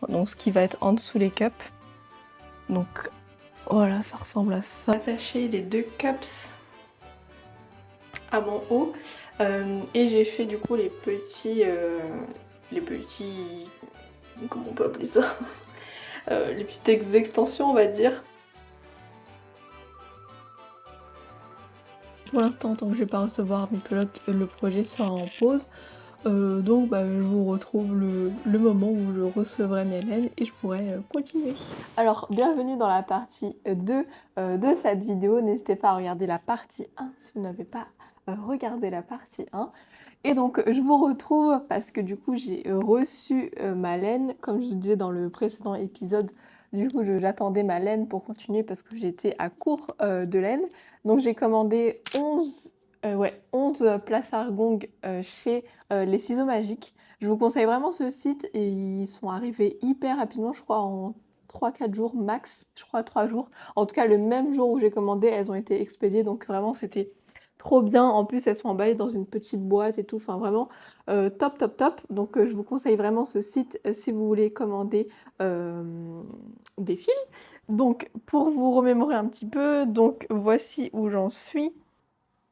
donc ce qui va être en dessous les cups. Donc voilà, ça ressemble à ça. Attacher les 2 cups à mon haut et j'ai fait du coup les petits, comment on peut appeler ça les petites extensions, on va dire. Pour l'instant, tant que je vais pas recevoir mes pelotes, le projet sera en pause. Donc je vous retrouve le moment où je recevrai mes laines et je pourrai continuer. Alors bienvenue dans la partie 2 de cette vidéo. N'hésitez pas à regarder la partie 1 si vous n'avez pas regardé la partie 1. Et donc je vous retrouve parce que du coup j'ai reçu ma laine, comme je vous disais dans le précédent épisode. Du coup j'attendais ma laine pour continuer parce que j'étais à court de laine. Donc j'ai commandé 11 places Argong chez les ciseaux magiques. Je vous conseille vraiment ce site et ils sont arrivés hyper rapidement, je crois en 3-4 jours max, je crois 3 jours. En tout cas le même jour où j'ai commandé, elles ont été expédiées, donc vraiment c'était trop bien. En plus elles sont emballées dans une petite boîte et tout, enfin vraiment top top top. Donc je vous conseille vraiment ce site si vous voulez commander des fils. Donc pour vous remémorer un petit peu, donc voici où j'en suis.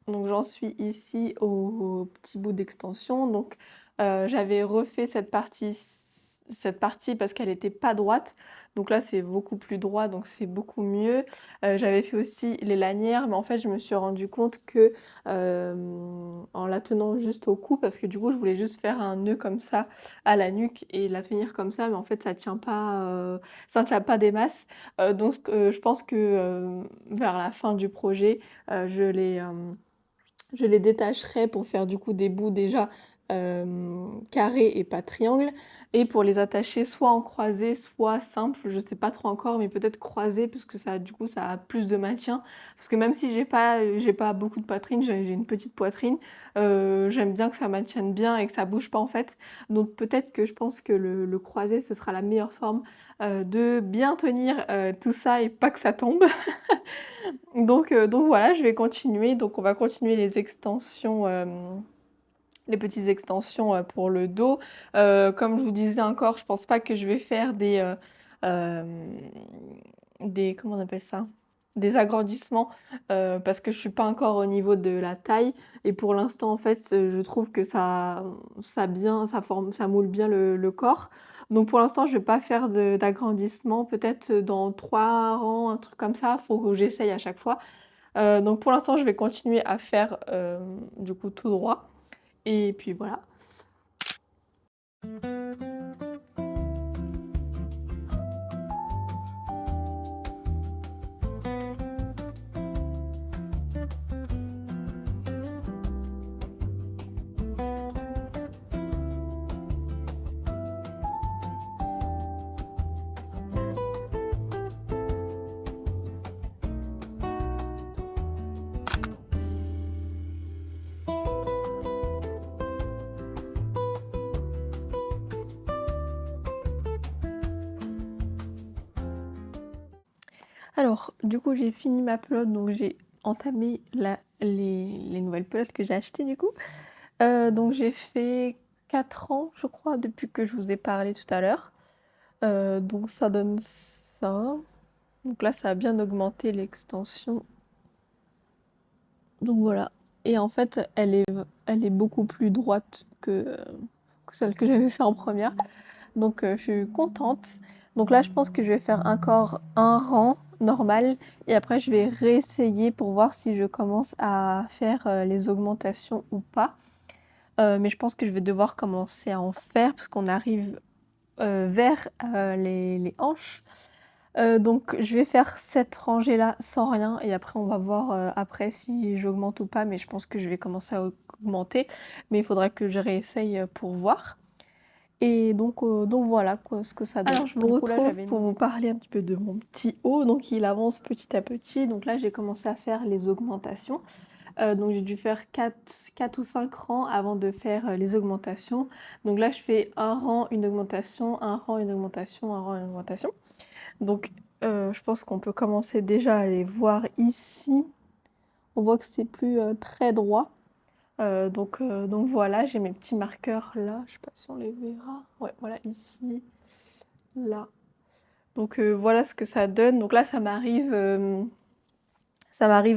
Donc j'en suis ici au petit bout d'extension. Donc j'avais refait cette partie parce qu'elle n'était pas droite. Donc là c'est beaucoup plus droit, donc c'est beaucoup mieux. J'avais fait aussi les lanières, mais en fait je me suis rendu compte que en la tenant juste au cou, parce que du coup je voulais juste faire un nœud comme ça à la nuque et la tenir comme ça, mais en fait ça ne tient pas des masses. Donc je pense que vers la fin du projet, je les détacherai pour faire du coup des bouts déjà carrés et pas triangles. Et pour les attacher soit en croisé, soit simple, je sais pas trop encore, mais peut-être croisé parce que ça, du coup, ça a plus de maintien. Parce que même si j'ai pas beaucoup de poitrine, j'ai une petite poitrine, j'aime bien que ça maintienne bien et que ça bouge pas en fait. Donc peut-être que je pense que le croisé, ce sera la meilleure forme de bien tenir tout ça et pas que ça tombe. Donc voilà, je vais continuer. Donc on va continuer les extensions, les petites extensions pour le dos. Comme je vous disais encore, je pense pas que je vais faire euh, comment on appelle ça? Des agrandissements parce que je suis pas encore au niveau de la taille et pour l'instant en fait je trouve que ça moule bien le corps. Donc pour l'instant je vais pas faire d'agrandissement, peut-être dans 3 rangs, un truc comme ça, faut que j'essaye à chaque fois. Donc pour l'instant je vais continuer à faire du coup tout droit et puis voilà. Alors, du coup, j'ai fini ma pelote, donc j'ai entamé les nouvelles pelotes que j'ai achetées du coup. Donc j'ai fait 4 ans, je crois, depuis que je vous ai parlé tout à l'heure. Donc ça donne ça. Donc là, ça a bien augmenté l'extension. Donc voilà. Et en fait, elle est beaucoup plus droite que celle que j'avais fait en première. Donc je suis contente. Donc là, je pense que je vais faire encore un rang normal et après je vais réessayer pour voir si je commence à faire les augmentations ou pas. Mais je pense que je vais devoir commencer à en faire parce qu'on arrive vers les hanches. Donc je vais faire cette rangée là sans rien et après on va voir après si j'augmente ou pas, mais je pense que je vais commencer à augmenter, mais il faudra que je réessaye pour voir. Et donc voilà quoi, ce que ça donne. Alors je me retrouve pour vous parler un petit peu de mon petit haut. Donc il avance petit à petit. Donc là j'ai commencé à faire les augmentations. Donc j'ai dû faire 4 ou 5 rangs avant de faire les augmentations. Donc là je fais un rang, une augmentation, un rang, une augmentation, un rang, une augmentation. Donc je pense qu'on peut commencer déjà à les voir ici. On voit que c'est plus très droit. Donc voilà, j'ai mes petits marqueurs là, je sais pas si on les verra. Ouais, voilà, ici là. Donc voilà ce que ça donne. Donc là, ça m'arrive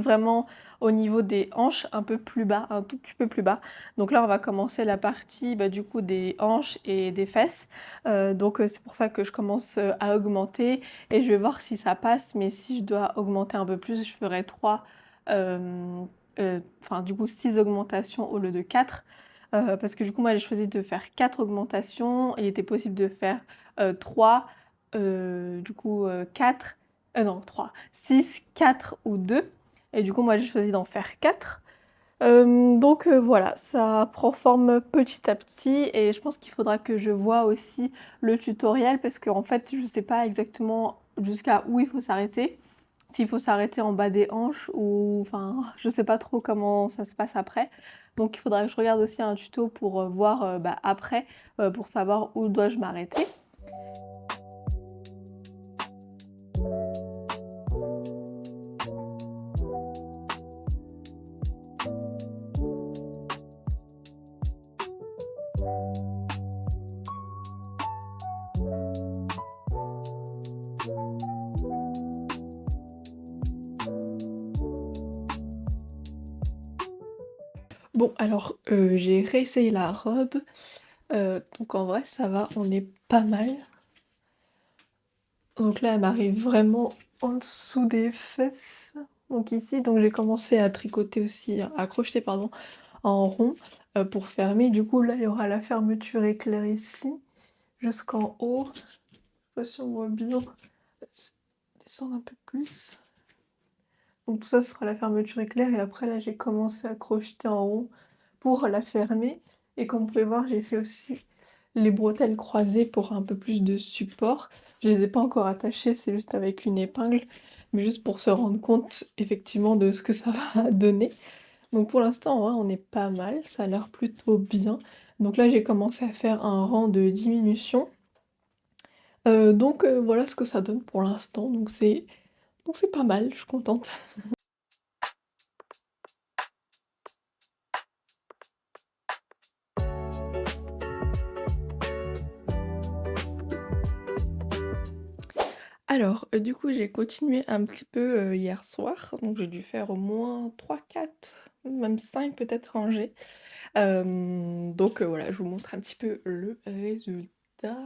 vraiment au niveau des hanches, un peu plus bas, un tout petit peu plus bas. Donc là, on va commencer la partie du coup des hanches et des fesses. Donc c'est pour ça que je commence à augmenter et je vais voir si ça passe. Mais si je dois augmenter un peu plus, je ferai enfin du coup 6 augmentations au lieu de 4. Parce que du coup, moi, j'ai choisi de faire 4 augmentations. Il était possible de faire 3, du coup 4. Non, 3, 6, 4 ou 2. Et du coup, moi, j'ai choisi d'en faire 4. Donc voilà, ça prend forme petit à petit et je pense qu'il faudra que je voie aussi le tutoriel parce qu'en fait, je sais pas exactement jusqu'à où il faut s'arrêter. S'il faut s'arrêter en bas des hanches ou... Enfin, je sais pas trop comment ça se passe après. Donc il faudra que je regarde aussi un tuto pour voir après, pour savoir où dois-je m'arrêter. Bon, alors j'ai réessayé la robe, donc en vrai ça va, on est pas mal. Donc là elle m'arrive vraiment en dessous des fesses, donc ici, donc j'ai commencé à tricoter aussi, à crocheter pardon, en rond pour fermer. Du coup là il y aura la fermeture éclair ici, jusqu'en haut. Je sais pas si on voit bien, descendre un peu plus. Donc tout ça sera la fermeture éclair et après là j'ai commencé à crocheter en rond pour la fermer. Et comme vous pouvez voir, j'ai fait aussi les bretelles croisées pour un peu plus de support. Je les ai pas encore attachées, c'est juste avec une épingle, mais juste pour se rendre compte effectivement de ce que ça va donner. Donc pour l'instant, ouais, on est pas mal, ça a l'air plutôt bien. Donc là j'ai commencé à faire un rang de diminution. Donc voilà ce que ça donne pour l'instant, donc c'est pas mal, je suis contente. Alors, du coup, j'ai continué un petit peu hier soir, donc j'ai dû faire au moins 3, 4, même 5 peut-être rangées. Donc voilà, je vous montre un petit peu le résultat.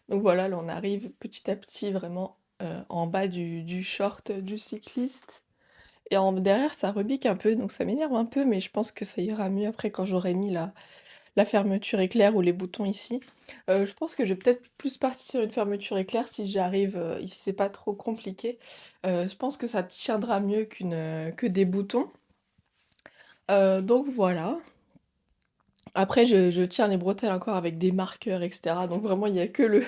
Donc voilà, là on arrive petit à petit vraiment en bas du short du cycliste. Et derrière, ça rebique un peu, donc ça m'énerve un peu, mais je pense que ça ira mieux après quand j'aurai mis la fermeture éclair ou les boutons ici. Je pense que je vais peut-être plus partir sur une fermeture éclair si j'arrive, ici c'est pas trop compliqué. Je pense que ça tiendra mieux que des boutons. Donc voilà. Après je tiens les bretelles encore avec des marqueurs et cetera, donc vraiment il y a que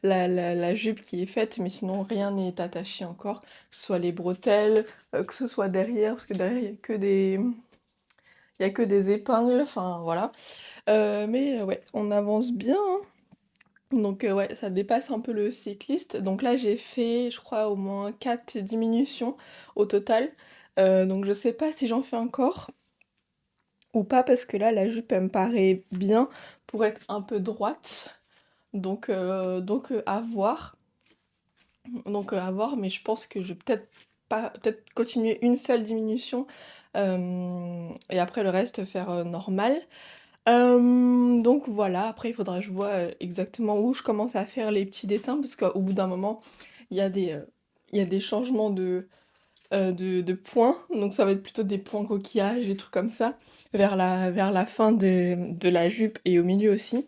la jupe qui est faite, mais sinon rien n'est attaché encore, que ce soit les bretelles, que ce soit derrière, parce que derrière il y a que des épingles, enfin voilà. Mais ouais, on avance bien, hein. Donc ouais, ça dépasse un peu le cycliste. Donc là, j'ai fait, je crois, au moins 4 diminutions au total. Donc je sais pas si j'en fais encore ou pas, parce que là, la jupe, elle me paraît bien pour être un peu droite. Donc à voir. Donc à voir, mais je pense que je vais peut-être continuer une seule diminution et après le reste faire normal. Donc voilà, après il faudra que je vois exactement où je commence à faire les petits dessins, parce qu'au bout d'un moment, il y a des changements de points, donc ça va être plutôt des points coquillages, des trucs comme ça, vers la fin de la jupe et au milieu aussi.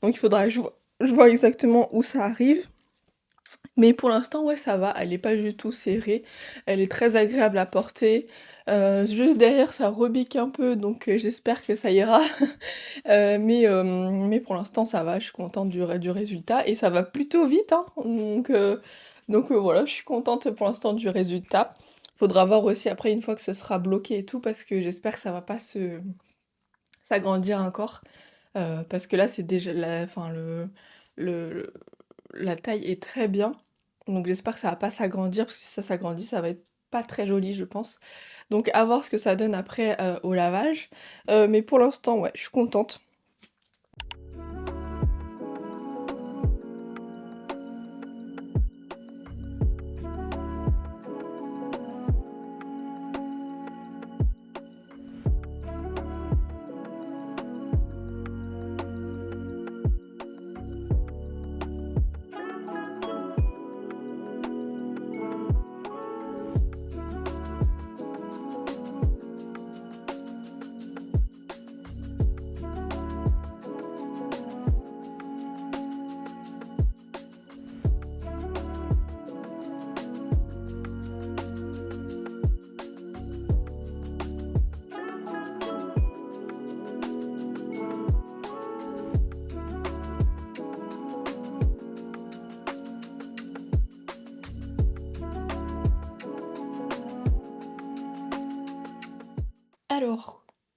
Donc il faudra que je vois exactement où ça arrive. Mais pour l'instant, ouais, ça va, elle est pas du tout serrée, elle est très agréable à porter. Juste derrière, ça rebique un peu, donc j'espère que ça ira. Mais pour l'instant, ça va, je suis contente du résultat et ça va plutôt vite, hein. Donc voilà, je suis contente pour l'instant du résultat. Faudra voir aussi après une fois que ce sera bloqué et tout, parce que j'espère que ça va pas s'agrandir encore. Parce que là, c'est déjà enfin, le- la taille est très bien. Donc j'espère que ça va pas s'agrandir, parce que si ça s'agrandit, ça va être pas très joli, je pense. Donc à voir ce que ça donne après au lavage. Mais pour l'instant, ouais, je suis contente.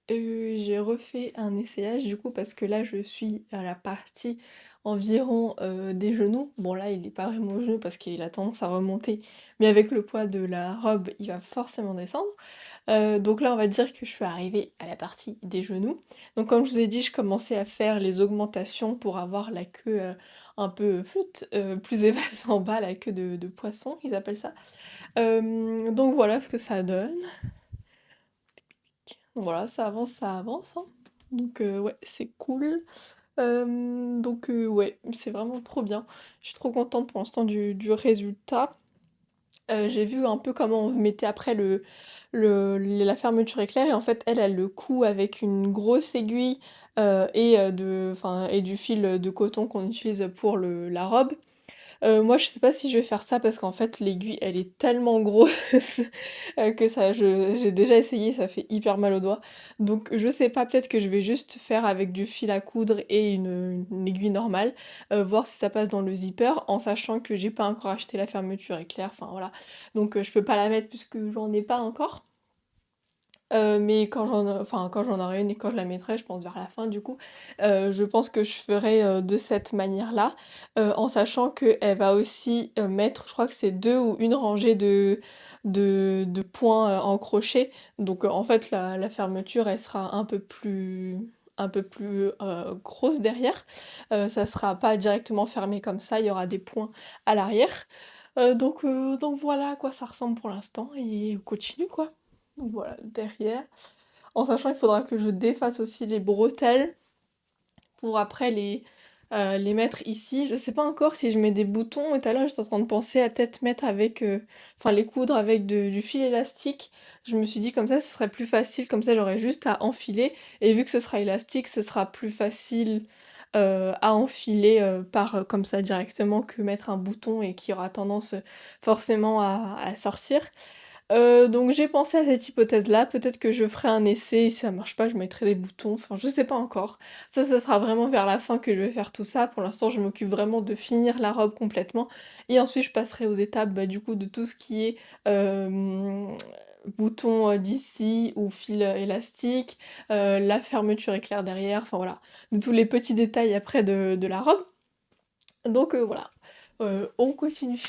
J'ai refait un essayage du coup parce que là je suis à la partie environ, des genoux. Bon là il est pas vraiment aux genoux parce qu'il a tendance à remonter, mais avec le poids de la robe, il va forcément descendre. Donc là on va dire que je suis arrivée à la partie des genoux. Donc comme je vous ai dit, je commençais à faire les augmentations pour avoir la queue, un peu flûte, plus épaisse en bas, la queue de poisson, ils appellent ça. Donc voilà ce que ça donne. Voilà, ça avance, hein. Donc ouais, c'est cool. Donc ouais, c'est vraiment trop bien. Je suis trop contente pour l'instant du résultat. J'ai vu un peu comment on mettait après la fermeture éclair et en fait elle le coud avec une grosse aiguille, et du fil de coton qu'on utilise pour la robe. Moi je sais pas si je vais faire ça parce qu'en fait l'aiguille elle est tellement grosse que ça j'ai déjà essayé, ça fait hyper mal aux doigts. Donc je sais pas, peut-être que je vais juste faire avec du fil à coudre et une aiguille normale, voir si ça passe dans le zipper en sachant que j'ai pas encore acheté la fermeture éclair, enfin voilà. Donc je peux pas la mettre puisque j'en ai pas encore. Mais quand j'en aurai une et quand je la mettrai, je pense vers la fin du coup, je pense que je ferai, de cette manière-là, en sachant qu'elle va aussi, mettre, je crois que c'est 2 ou une rangée de points, en crochet. Donc, en fait la fermeture elle sera un peu plus, grosse derrière. Ça sera pas directement fermé comme ça, il y aura des points à l'arrière. Donc voilà à quoi ça ressemble pour l'instant et on continue quoi. Donc voilà, derrière. En sachant il faudra que je défasse aussi les bretelles pour après les mettre ici. Je sais pas encore si je mets des boutons et tout à l'heure j'étais en train de penser à peut-être mettre avec, enfin les coudre avec du fil élastique. Je me suis dit comme ça ce serait plus facile, comme ça j'aurais juste à enfiler et vu que ce sera élastique ce sera plus facile à enfiler comme ça directement que mettre un bouton et qui aura tendance forcément à sortir. Donc j'ai pensé à cette hypothèse-là, peut-être que je ferai un essai, si ça marche pas, je mettrai des boutons, enfin je sais pas encore. Ça sera vraiment vers la fin que je vais faire tout ça. Pour l'instant, je m'occupe vraiment de finir la robe complètement et ensuite je passerai aux étapes, bah, du coup de tout ce qui est, boutons, d'ici ou fil, élastique, la fermeture éclair derrière, enfin voilà, de tous les petits détails après de la robe. Donc voilà, on continue.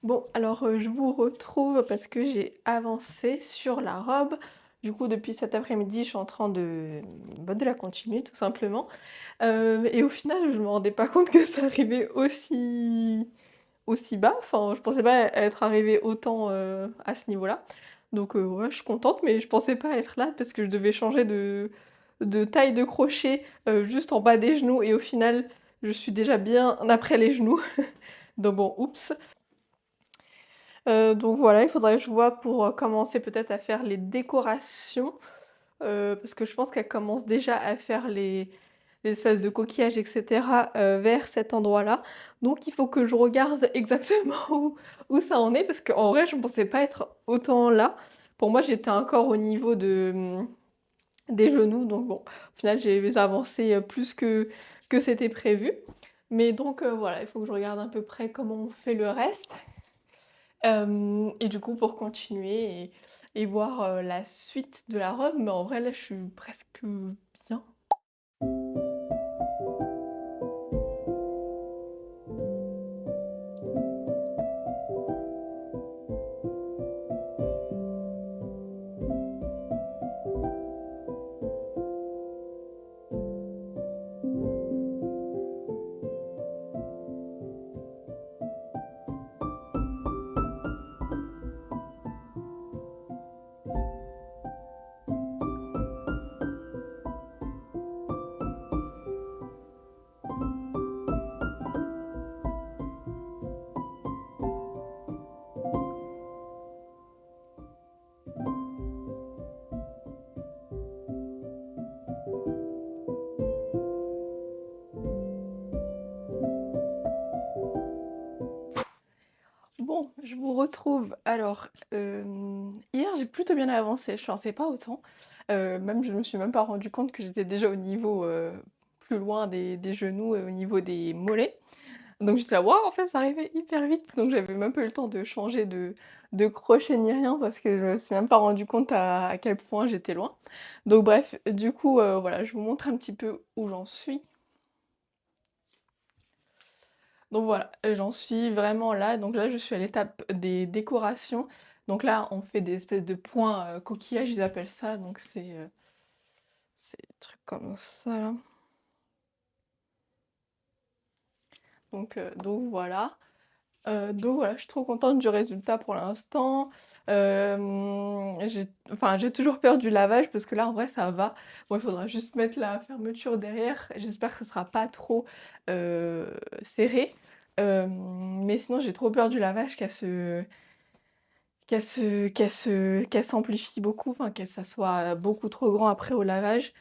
Bon, alors, je vous retrouve parce que j'ai avancé sur la robe. Du coup, depuis cet après-midi, je suis en train de la continuer tout simplement. Et au final, je me rendais pas compte que ça arrivait aussi bas. Enfin, je pensais pas être arrivée autant, à ce niveau-là. Donc, ouais, je suis contente, mais je pensais pas être là parce que je devais changer de taille de crochet, juste en bas des genoux et au final, je suis déjà bien après les genoux. Donc bon, oups. Donc voilà, il faudrait que je vois pour, commencer peut-être à faire les décorations, parce que je pense qu'elle commence déjà à faire les espèces de coquillages et cetera, vers cet endroit-là. Donc il faut que je regarde exactement où ça en est, parce qu'en vrai, je ne pensais pas être autant là. Pour moi, j'étais encore au niveau des genoux, donc bon, au final, j'ai avancé, plus que c'était prévu. Mais donc voilà, il faut que je regarde à peu près comment on fait le reste. Et du coup, pour continuer et voir, la suite de la robe, mais en vrai, là, je suis presque bien. Bon, je vous retrouve. Alors, hier, j'ai plutôt bien avancé, je pensais pas autant. Même je me suis même pas rendu compte que j'étais déjà au niveau, plus loin des genoux et au niveau des mollets. Donc j'étais là: «Waouh, en fait, ça arrivait hyper vite», donc j'avais même pas eu le temps de changer de crochet ni rien parce que je me suis même pas rendu compte à quel point j'étais loin. Donc bref, du coup, voilà, je vous montre un petit peu où j'en suis. Donc voilà, j'en suis vraiment là. Donc là, je suis à l'étape des décorations. Donc là, on fait des espèces de points, coquillages, ils appellent ça. Donc c'est des trucs comme ça là. Donc voilà. Donc voilà, je suis trop contente du résultat pour l'instant. J'ai toujours peur du lavage parce que là, en vrai, ça va. Bon, il faudra juste mettre la fermeture derrière. J'espère que ce sera pas trop, serré. Mais sinon, j'ai trop peur du lavage qu'elle s'amplifie beaucoup, enfin, que ça soit beaucoup trop grand après au lavage.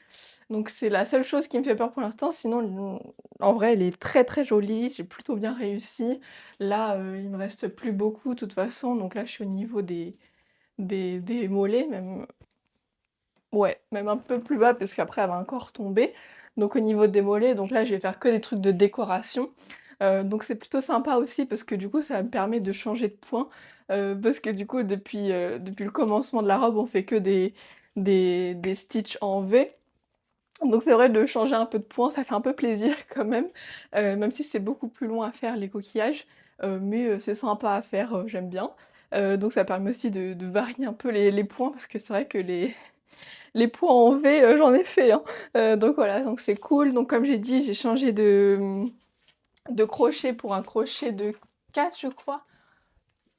Donc c'est la seule chose qui me fait peur pour l'instant, sinon en vrai elle est très, très jolie, j'ai plutôt bien réussi. Là, il me reste plus beaucoup de toute façon, donc là je suis au niveau des mollets, même ouais, même un peu plus bas parce qu'après elle va encore tomber. Donc au niveau des mollets, donc là je vais faire que des trucs de décoration. Donc c'est plutôt sympa aussi parce que du coup ça me permet de changer de point, parce que du coup depuis le commencement de la robe on fait que des stitches en V. Donc c'est vrai de changer un peu de point, ça fait un peu plaisir quand même si c'est beaucoup plus long à faire les coquillages, mais c'est sympa à faire, j'aime bien. Donc ça permet aussi de varier un peu les points parce que c'est vrai que les points en V, j'en ai fait, hein. Donc voilà, donc c'est cool. Donc comme j'ai dit, j'ai changé de crochet pour un crochet de 4 je crois.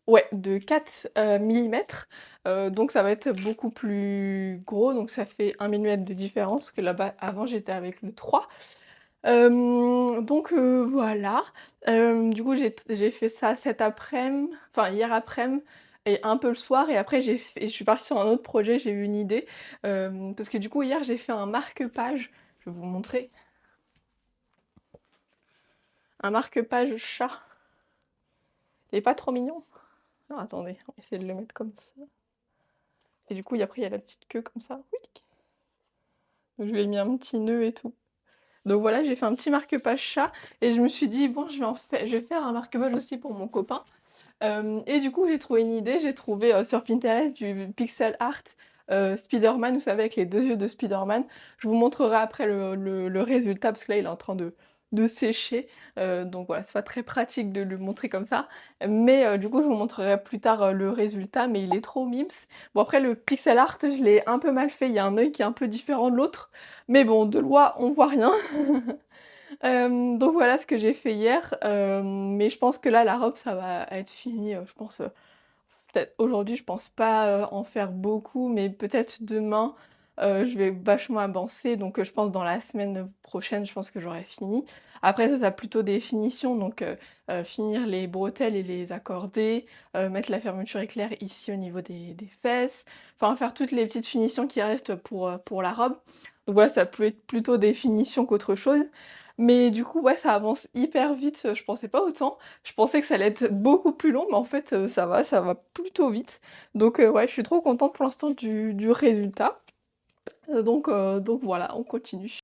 Ouais, de 4 millimètres, donc ça va être beaucoup plus gros, donc ça fait 1 millimètre de différence, parce que là-bas, avant, j'étais avec le 3. Donc voilà, du coup, j'ai fait ça cet après-midi, enfin hier après-midi et un peu le soir et après je suis partie sur un autre projet, j'ai eu une idée, parce que du coup, hier, j'ai fait un marque-page, je vais vous montrer, un marque-page chat. Il est pas trop mignon? Alors attendez, on va essayer de le mettre comme ça. Et du coup, après, il y a la petite queue comme ça. Oui. Donc je lui ai mis un petit nœud et tout. Donc voilà, j'ai fait un petit marque-page chat et je me suis dit bon, je vais faire un marque-page aussi pour mon copain. Et du coup, j'ai trouvé une idée, j'ai trouvé sur Pinterest du pixel art Spider-Man, vous savez, avec les deux yeux de Spider-Man. Je vous montrerai après le résultat parce que là, il est en train de sécher. Donc voilà, c'est pas très pratique de le montrer comme ça. Mais du coup, je vous montrerai plus tard le résultat, mais il est trop mimes. Bon, après, le pixel art, je l'ai un peu mal fait. Il y a un œil qui est un peu différent de l'autre. Mais bon, de loin, on voit rien. Donc voilà ce que j'ai fait hier. Mais je pense que là, la robe, ça va être fini, je pense. Peut-être aujourd'hui, je pense pas, en faire beaucoup, mais peut-être demain, je vais vachement avancer, donc je pense dans la semaine prochaine, je pense que j'aurai fini. Après ça plutôt des finitions, donc finir les bretelles et les accorder, mettre la fermeture éclair ici au niveau des fesses, enfin faire toutes les petites finitions qui restent pour la robe. Donc voilà, ça peut être plutôt des finitions qu'autre chose. Mais du coup, ouais, ça avance hyper vite, je pensais pas autant. Je pensais que ça allait être beaucoup plus long, mais en fait, ça va plutôt vite. Donc ouais, je suis trop contente pour l'instant du résultat. Donc voilà, on continue.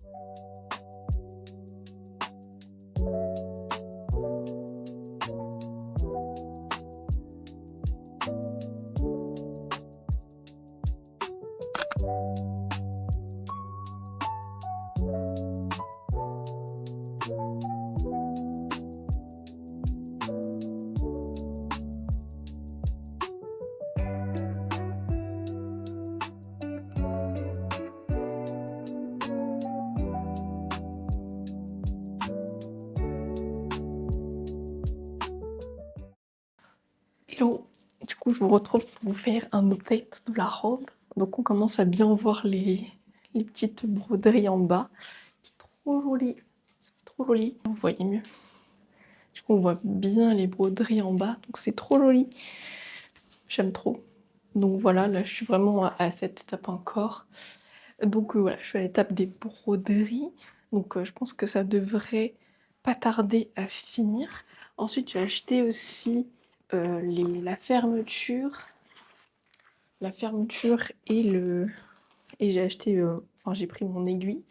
Hello! Du coup, je vous retrouve pour vous faire un update de la robe. Donc on commence à bien voir les petites broderies en bas. Qui est trop joli. C'est trop joli. Vous voyez mieux. Du coup, on voit bien les broderies en bas. Donc c'est trop joli. J'aime trop. Donc voilà, là je suis vraiment à cette étape encore. Donc voilà, je suis à l'étape des broderies. Donc je pense que ça devrait pas tarder à finir. Ensuite, j'ai acheté aussi la fermeture, et j'ai acheté, enfin j'ai pris mon aiguille.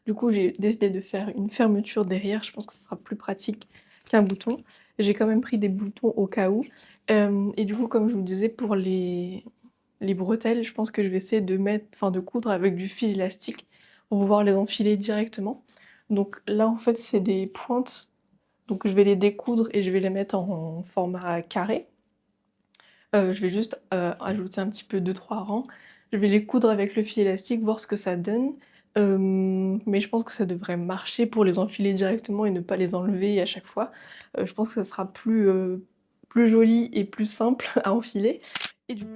Du coup, j'ai décidé de faire une fermeture derrière. Je pense que ce sera plus pratique qu'un bouton. J'ai quand même pris des boutons au cas où. Et du coup, comme je vous disais, pour les bretelles, je pense que je vais essayer de coudre avec du fil élastique pour pouvoir les enfiler directement. Donc là, en fait, c'est des pointes. Donc je vais les découdre et je vais les mettre en format carré. Je vais juste ajouter un petit peu 2-3 rangs. Je vais les coudre avec le fil élastique, voir ce que ça donne. Mais je pense que ça devrait marcher pour les enfiler directement et ne pas les enlever à chaque fois. Je pense que ça sera plus joli et plus simple à enfiler. Et du coup...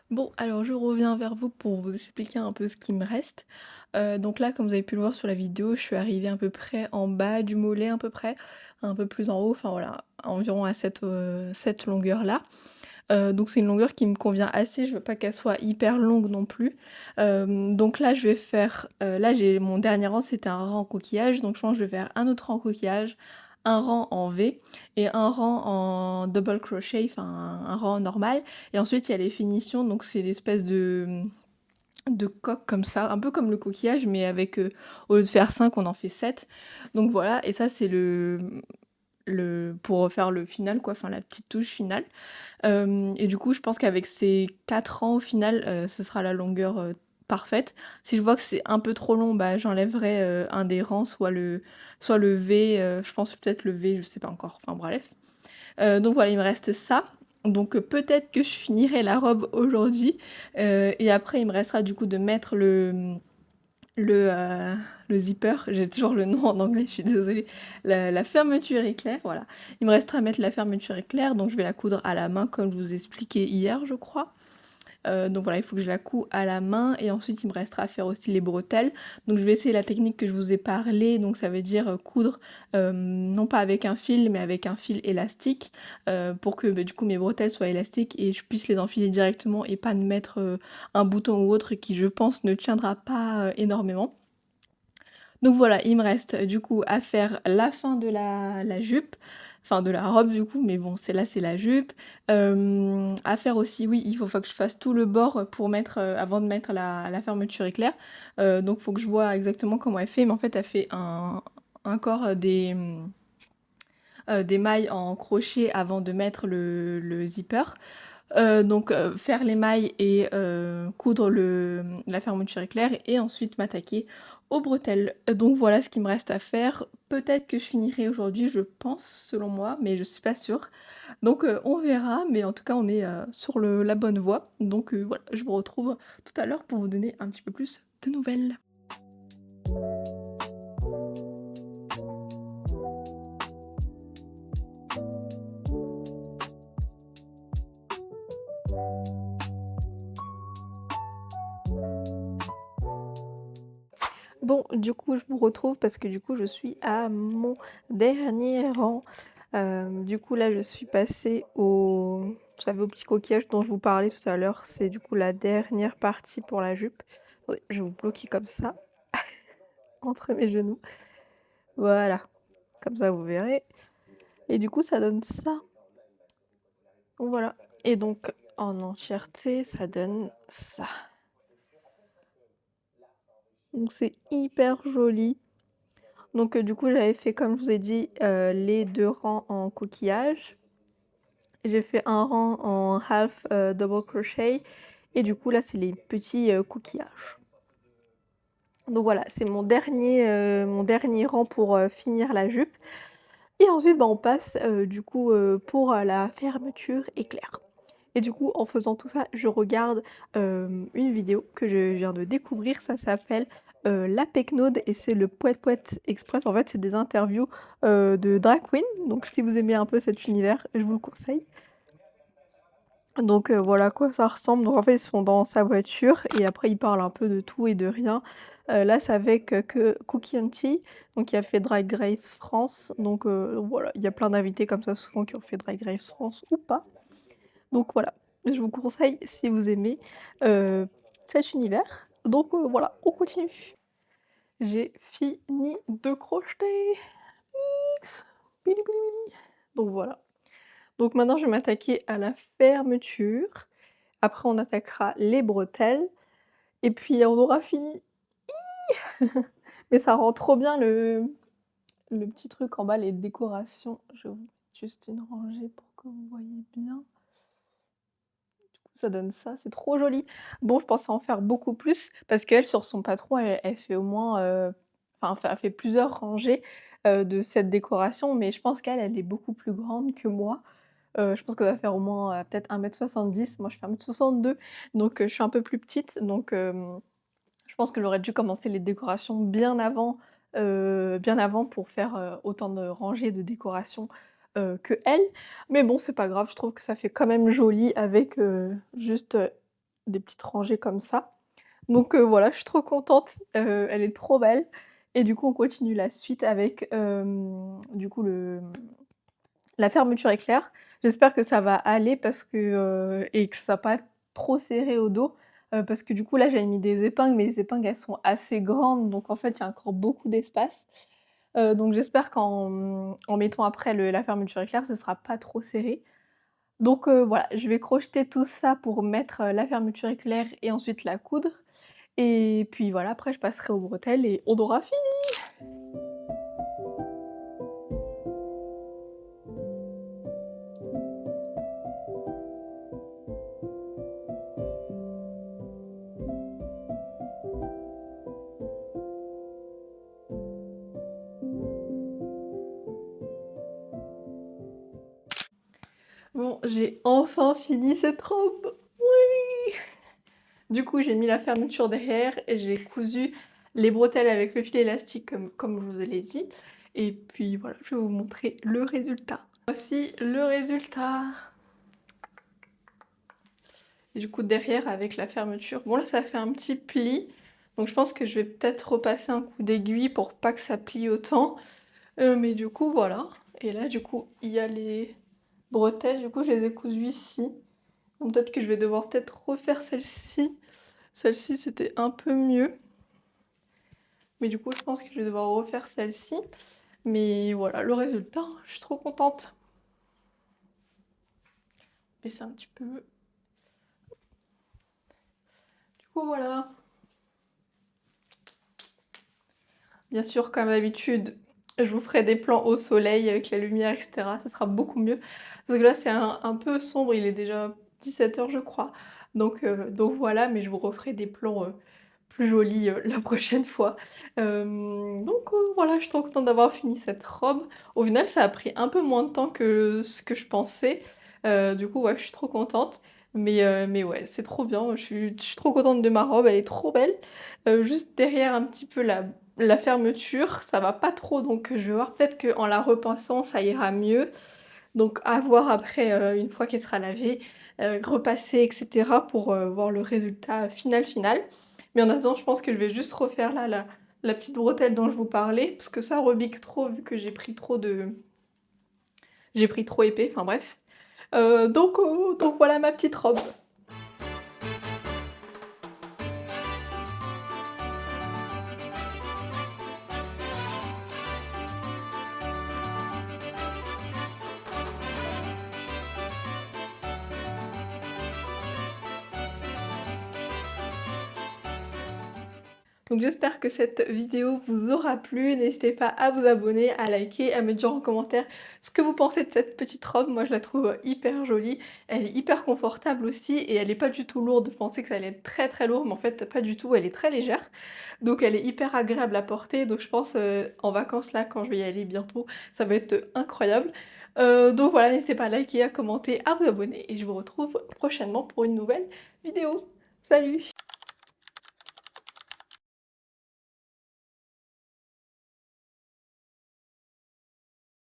Bon, alors je reviens vers vous pour vous expliquer un peu ce qui me reste. Donc là, comme vous avez pu le voir sur la vidéo, je suis arrivée à peu près en bas du mollet à peu près, un peu plus en haut, enfin voilà, environ à cette longueur-là. Donc c'est une longueur qui me convient assez, je veux pas qu'elle soit hyper longue non plus. Donc là, je vais faire, là j'ai mon dernier rang, c'était un rang en coquillage, donc je pense que je vais faire un autre rang en coquillage, un rang en V et un rang en double crochet, enfin un rang normal. Et ensuite il y a les finitions, donc c'est l'espèce de coque comme ça, un peu comme le coquillage, mais avec, au lieu de faire 5, on en fait 7. Donc voilà, et ça c'est pour faire le final quoi, enfin la petite touche finale. Et du coup, je pense qu'avec ces 4 rangs au final, ce sera la longueur parfaite. Si je vois que c'est un peu trop long, bah, j'enlèverai un des rangs, soit le V, je pense peut-être le V, je sais pas encore, enfin bref. Donc voilà, il me reste ça. Donc peut-être que je finirai la robe aujourd'hui. Et après, il me restera du coup de mettre le, euh, le zipper, j'ai toujours le nom en anglais, je suis désolée, la fermeture éclair, voilà. Il me restera à mettre la fermeture éclair, donc je vais la coudre à la main comme je vous expliquais hier, je crois. Donc voilà, il faut que je la couds à la main et ensuite il me restera à faire aussi les bretelles. Donc je vais essayer la technique que je vous ai parlé, donc ça veut dire coudre non pas avec un fil mais avec un fil élastique pour que du coup mes bretelles soient élastiques et je puisse les enfiler directement et pas de mettre un bouton ou autre qui je pense ne tiendra pas énormément. Donc voilà, il me reste du coup à faire la fin de la jupe, enfin de la robe du coup, mais bon, c'est la jupe. À faire aussi, oui, il faut que je fasse tout le bord pour mettre, avant de mettre la fermeture éclair. Donc faut que je vois exactement comment elle fait, mais en fait elle fait encore des mailles en crochet avant de mettre le zipper. Donc faire les mailles et coudre la fermeture éclair et ensuite m'attaquer aux bretelles. Donc voilà ce qu'il me reste à faire. Peut-être que je finirai aujourd'hui, je pense, selon moi, mais je suis pas sûre. Donc on verra, mais en tout cas on est sur la bonne voie. Donc voilà, je vous retrouve tout à l'heure pour vous donner un petit peu plus de nouvelles. Bon, du coup, je vous retrouve parce que du coup, je suis à mon dernier rang. Du coup, là, je suis passée vous savez, au petit coquillage dont je vous parlais tout à l'heure. C'est du coup la dernière partie pour la jupe. Attendez, je vais vous bloquer comme ça, entre mes genoux. Voilà, comme ça, vous verrez. Et du coup, ça donne ça. Donc voilà. Et donc, en entièreté, ça donne ça. Donc, c'est hyper joli. Donc du coup j'avais fait comme je vous ai dit les 2 rangs en coquillage. J'ai fait un rang en half double crochet et du coup là c'est les petits coquillages. Donc voilà, c'est mon dernier rang pour finir la jupe. Et ensuite bah, on passe du coup pour la fermeture éclair. Et du coup, en faisant tout ça, je regarde, une vidéo que je viens de découvrir. Ça s'appelle, La Pecnaude et c'est le Pouet Pouet Express. En fait, c'est des interviews, de drag queen. Donc si vous aimez un peu cet univers, je vous le conseille. Donc voilà à quoi ça ressemble. Donc en fait, ils sont dans sa voiture et après ils parlent un peu de tout et de rien. Là, c'est avec, que Cookie Auntie, donc qui a fait Drag Race France. Donc voilà, il y a plein d'invités comme ça souvent qui ont fait Drag Race France ou pas. Donc voilà, je vous conseille si vous aimez, heu, cet univers. Donc voilà, on continue. J'ai fini de crocheter. X. Bili bili bili. Donc voilà. Donc maintenant, je vais m'attaquer à la fermeture. Après, on attaquera les bretelles et puis on aura fini. Mais ça rend trop bien le petit truc en bas, les décorations. Je vous mets juste une rangée pour que vous voyez bien. Ça donne ça, c'est trop joli. Bon, je pensais en faire beaucoup plus parce qu'elle, sur son patron, elle fait au moins, enfin, elle fait plusieurs rangées, de cette décoration, mais je pense qu'elle, elle est beaucoup plus grande que moi. Je pense qu'elle doit faire au moins, peut-être 1,70 m. Moi, je fais 1,62 m, donc je suis un peu plus petite, donc je pense que j'aurais dû commencer les décorations bien avant pour faire, autant de rangées de décorations, qu'elle. Mais bon, c'est pas grave, je trouve que ça fait quand même joli avec, juste, des petites rangées comme ça. Donc voilà, je suis trop contente, elle est trop belle et du coup, on continue la suite avec, du coup, la fermeture éclair. J'espère que ça va aller parce que, et que ça va pas être trop serré au dos, parce que du coup là j'avais mis des épingles, mais les épingles elles sont assez grandes, donc en fait il y a encore beaucoup d'espace. Donc j'espère qu'en mettant après la fermeture éclair, ce sera pas trop serré. Donc voilà, je vais crocheter tout ça pour mettre, la fermeture éclair et ensuite la coudre et puis voilà, après je passerai aux bretelles et on aura fini! Bon, j'ai enfin fini cette robe! Oui! Du coup, j'ai mis la fermeture derrière et j'ai cousu les bretelles avec le fil élastique comme je vous l'ai dit. Et puis voilà, je vais vous montrer le résultat. Voici le résultat. Et du coup, derrière, avec la fermeture, bon là, ça fait un petit pli. Donc je pense que je vais peut-être repasser un coup d'aiguille pour pas que ça plie autant. Mais du coup, voilà. Et là, du coup, il y a les bretelles. Du coup, je les ai cousues ici. Donc peut-être que je vais devoir peut-être refaire celle-ci. Celle-ci, c'était un peu mieux. Mais du coup, je pense que je vais devoir refaire celle-ci. Mais voilà, le résultat, je suis trop contente. Baisser un petit peu. Du coup, voilà. Bien sûr, comme d'habitude, je vous ferai des plans au soleil avec la lumière, etc. Ça sera beaucoup mieux. Parce que là, c'est un peu sombre, il est déjà 17 h, je crois. Donc voilà, mais je vous referai des plans plus jolis la prochaine fois. Donc voilà, je suis trop contente d'avoir fini cette robe. Au final, ça a pris un peu moins de temps que ce que je pensais. Du coup, ouais, je suis trop contente. Mais ouais, c'est trop bien. Je suis trop contente de ma robe, elle est trop belle. Juste derrière un petit peu la fermeture, ça va pas trop, donc je vais voir peut-être qu'en la repensant, ça ira mieux. Donc à voir après, une fois qu'elle sera lavée, repasser et cetera pour, voir le résultat final. Mais en attendant, je pense que je vais juste refaire là la petite bretelle dont je vous parlais, parce que ça rebique trop vu que j'ai pris trop épais, enfin bref. Donc voilà ma petite robe. Donc j'espère que cette vidéo vous aura plu. N'hésitez pas à vous abonner, à liker, à me dire en commentaire ce que vous pensez de cette petite robe. Moi je la trouve hyper jolie. Elle est hyper confortable aussi et elle est pas du tout lourde. Je pensais que ça allait être très très lourd, mais en fait pas du tout, elle est très légère. Donc elle est hyper agréable à porter. Donc je pense en vacances là, quand je vais y aller bientôt, ça va être incroyable. Donc voilà, n'hésitez pas à liker, à commenter, à vous abonner et je vous retrouve prochainement pour une nouvelle vidéo. Salut!